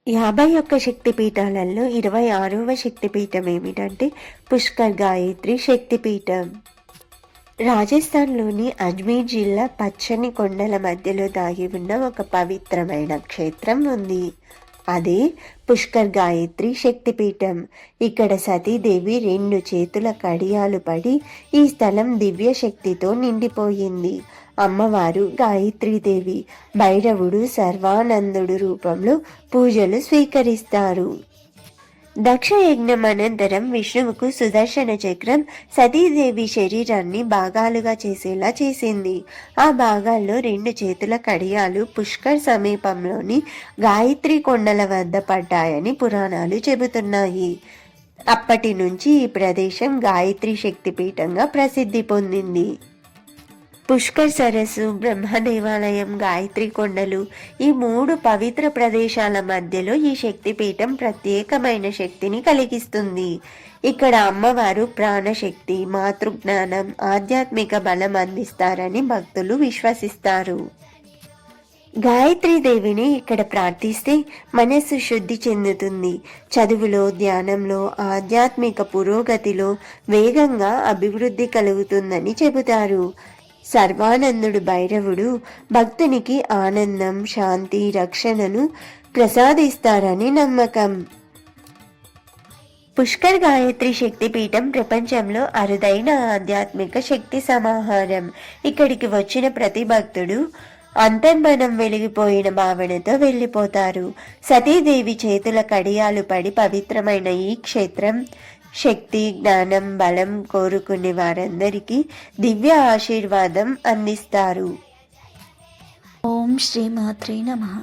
51 శక్తిపీఠాలలో 26వ శక్తిపీఠం ఏమిటంటే పుష్కర్ గాయత్రి శక్తిపీఠం. రాజస్థాన్లోని అజ్మీర్ జిల్లా పచ్చని కొండల మధ్యలో దాగి ఉన్న ఒక పవిత్రమైన క్షేత్రం ఉంది. అదే పుష్కర్ గాయత్రి శక్తిపీఠం. ఇక్కడ సతీదేవి 2 చేతుల కడియాలు పడి ఈ స్థలం దివ్య శక్తితో నిండిపోయింది. అమ్మవారు గాయత్రీదేవి, భైరవుడు సర్వానందుడు రూపంలో పూజలు స్వీకరిస్తారు. దక్ష యజ్ఞం అనంతరం విష్ణువుకు సుదర్శన చక్రం సతీదేవి శరీరాన్ని భాగాలుగా చేసేలా చేసింది. ఆ భాగాల్లో 2 చేతుల కడియాలు పుష్కర్ సమీపంలోని గాయత్రి కొండల వద్ద పడ్డాయని పురాణాలు చెబుతున్నాయి. అప్పటి నుంచి ఈ ప్రదేశం గాయత్రి శక్తిపీఠంగా ప్రసిద్ధి పొందింది. పుష్కర్ సరస్సు, బ్రహ్మ దేవాలయం, గాయత్రి కొండలు ఈ 3 పవిత్ర ప్రదేశాల మధ్యలో ఈ శక్తిపీఠం ప్రత్యేకమైన శక్తిని కలిగిస్తుంది. ఇక్కడ అమ్మవారు ప్రాణశక్తి, మాతృజ్ఞానం, ఆధ్యాత్మిక బలం అందిస్తారని భక్తులు విశ్వసిస్తారు. గాయత్రీదేవిని ఇక్కడ ప్రార్థిస్తే మనస్సు శుద్ధి చెందుతుంది. చదువులో, ధ్యానంలో, ఆధ్యాత్మిక పురోగతిలో వేగంగా అభివృద్ధి కలుగుతుందని చెబుతారు. సర్వానందుడు భైరవుడు భక్తునికి ఆనందం, శాంతి, రక్షణను ప్రసాదిస్తారని నమ్మకం. పుష్కర్ గాయత్రి శక్తిపీఠం ప్రపంచంలో అరుదైన ఆధ్యాత్మిక శక్తి సమాహారం. ఇక్కడికి వచ్చిన ప్రతి భక్తుడు అంతర్మనం వెలిగిపోయిన భావనతో వెళ్ళిపోతారు. సతీదేవి చేతుల కడియాలు పడి పవిత్రమైన ఈ క్షేత్రం శక్తి, జ్ఞానం, బలం కోరుకునే వారందరికీ దివ్య ఆశీర్వాదం అందిస్తారు. ఓం శ్రీ మాత్రే నమః.